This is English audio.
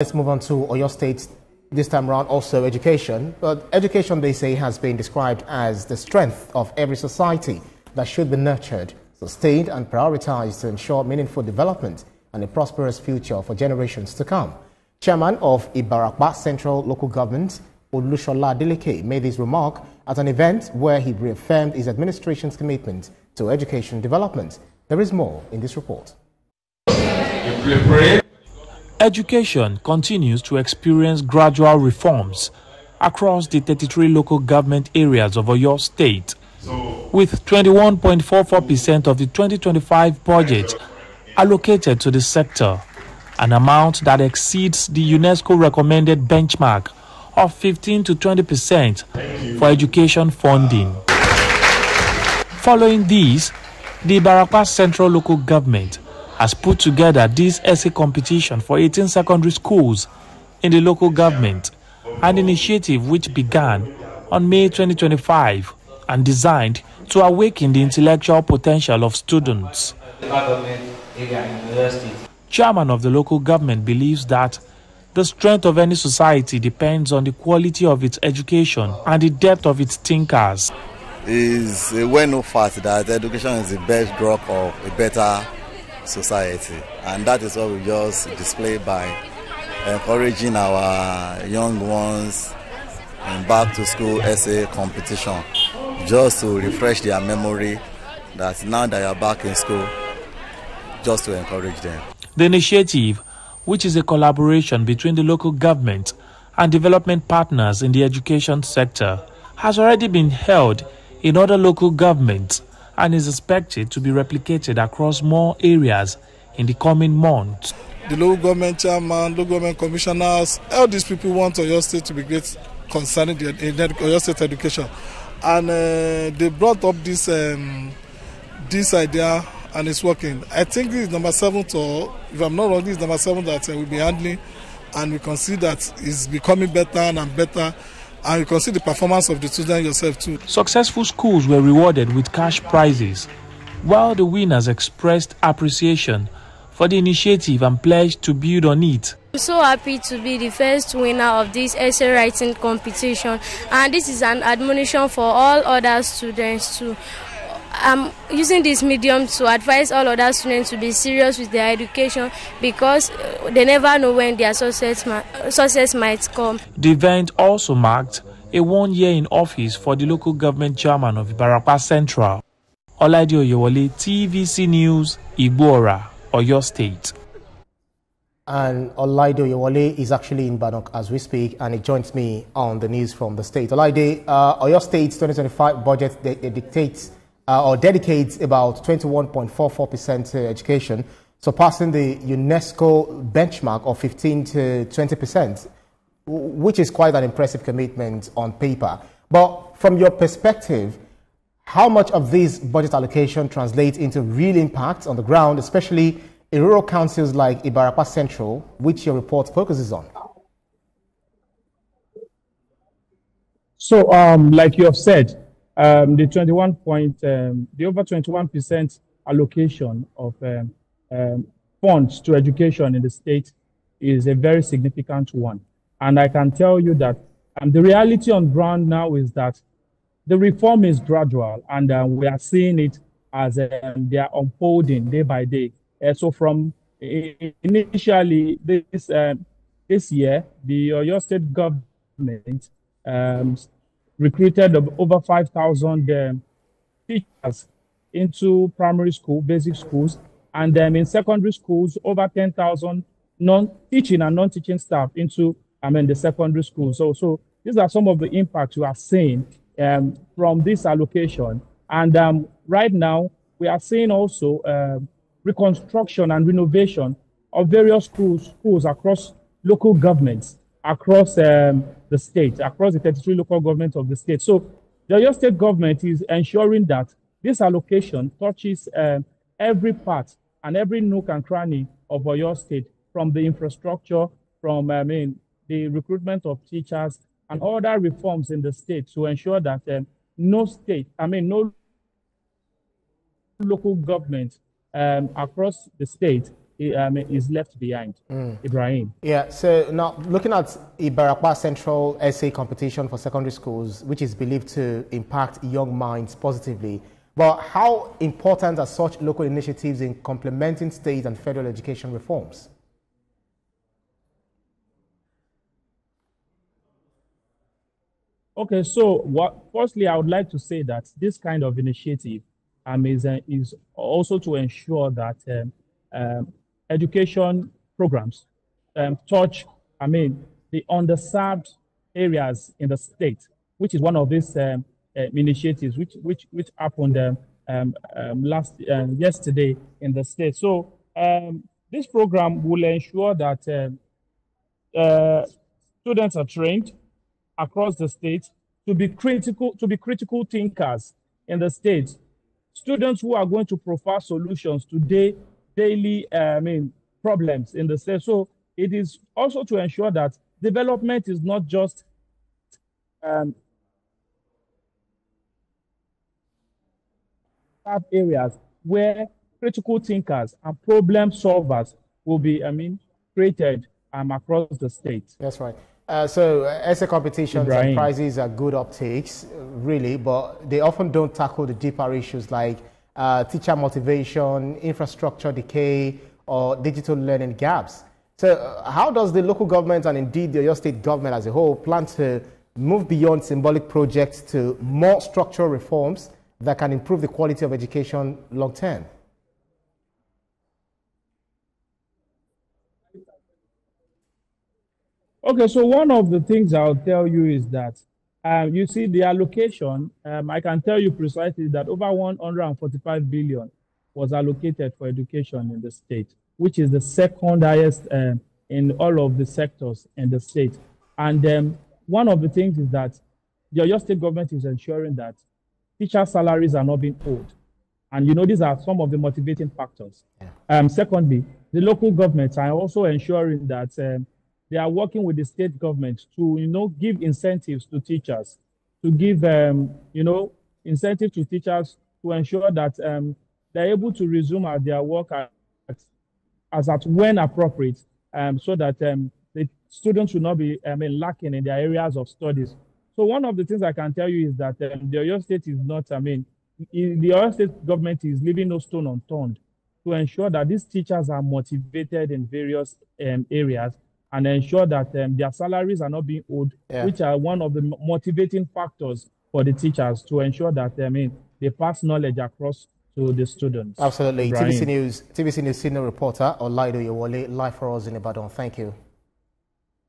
Let's move on to Oyo State, this time around also education. But education, they say, has been described as the strength of every society that should be nurtured, sustained and prioritized to ensure meaningful development and a prosperous future for generations to come. Chairman of Ibarapa Central Local Government, Olushola Adeleke, made this remark at an event where he reaffirmed his administration's commitment to education development. There is more in this report. Education continues to experience gradual reforms across the 33 local government areas of Oyo State, with 21.44% of the 2025 budget allocated to the sector, an amount that exceeds the UNESCO recommended benchmark of 15 to 20% for education funding. Following these, the Ibarapa Central Local Government has put together this essay competition for 18 secondary schools in the local government, an initiative which began on May 2025 and designed to awaken the intellectual potential of students. Chairman of the local government believes that the strength of any society depends on the quality of its education and the depth of its thinkers. It is a well-known fact that education is the bedrock of a better society, and that is what we just display by encouraging our young ones in back to school essay competition, just to refresh their memory that now they are back in school, just to encourage them. The initiative, which is a collaboration between the local government and development partners in the education sector, has already been held in other local governments and is expected to be replicated across more areas in the coming months. The local government chairman, local government commissioners, all these people want Oyo State to be great concerning the Oyo State education. And they brought up this idea, and it's working. I think this is number 7, or if I'm not wrong, this is number 7 that we'll be handling, and we can see that it's becoming better and better. And you can see the performance of the students yourself too. Successful schools were rewarded with cash prizes, while the winners expressed appreciation for the initiative and pledged to build on it. I'm so happy to be the first winner of this essay writing competition, and this is an admonition for all other students too. I'm using this medium to advise all other students to be serious with their education, because they never know when their success might come. The event also marked a 1 year in office for the local government chairman of Ibarapa Central. Olaide Oyewole, TVC News, Igbora, Oyo State. And Olaide Oyewole is actually in Badok as we speak, and he joins me on the news from the state. Olaide, Oyo State's 2025 budget dedicates about 21.44% to education, surpassing the UNESCO benchmark of 15 to 20%, which is quite an impressive commitment on paper. But from your perspective, how much of this budget allocation translates into real impact on the ground, especially in rural councils like Ibarapa Central, which your report focuses on? So, like you have said, the over 21% allocation of funds to education in the state is a very significant one. And I can tell you that the reality on ground now is that the reform is gradual, and we are seeing it as they are unfolding day by day. So from initially this year, the Oyo State government recruited over 5,000 teachers into primary school, basic schools, and in secondary schools, over 10,000 non-teaching and non-teaching staff into the secondary schools. So these are some of the impacts we are seeing from this allocation. And right now, we are seeing also reconstruction and renovation of various schools across local governments, across the state, across the 33 local governments of the state. So the Oyo State government is ensuring that this allocation touches every part and every nook and cranny of Oyo State, from the infrastructure, from the recruitment of teachers and other reforms in the state, to ensure that no local government across the state is left behind. Ibrahim. Yeah, so now looking at Ibarapa Central Essay Competition for secondary schools, which is believed to impact young minds positively, but how important are such local initiatives in complementing state and federal education reforms? Okay, so firstly, I would like to say that this kind of initiative is also to ensure that education programs touch, the underserved areas in the state, which is one of these initiatives which happened yesterday in the state. So this program will ensure that students are trained across the state to be critical thinkers in the state. Students who are going to provide solutions to daily problems in the state. So it is also to ensure that development is not just areas where critical thinkers and problem solvers will be created across the state. That's right. So essay competitions and prizes are good uptakes, really, but they often don't tackle the deeper issues like teacher motivation, infrastructure decay, or digital learning gaps. So how does the local government and indeed your state government as a whole plan to move beyond symbolic projects to more structural reforms that can improve the quality of education long term? Okay, so one of the things I'll tell you is that you see the allocation, I can tell you precisely that over 145 billion was allocated for education in the state, which is the second highest in all of the sectors in the state. And one of the things is that your state government is ensuring that teacher salaries are not being owed. And these are some of the motivating factors. Yeah. Secondly, the local governments are also ensuring that they are working with the state government to, give incentives to teachers, to give, incentive to teachers to ensure that they're able to resume at their work as at when appropriate, so that the students will not be lacking in their areas of studies. So one of the things I can tell you is that the Oyo State is not, the Oyo State government is leaving no stone unturned to ensure that these teachers are motivated in various areas, and ensure that their salaries are not being owed, which are one of the motivating factors for the teachers to ensure that they pass knowledge across to the students. Absolutely. TVC News senior reporter Olaido Yewole, live for us in Ibadan. Thank you.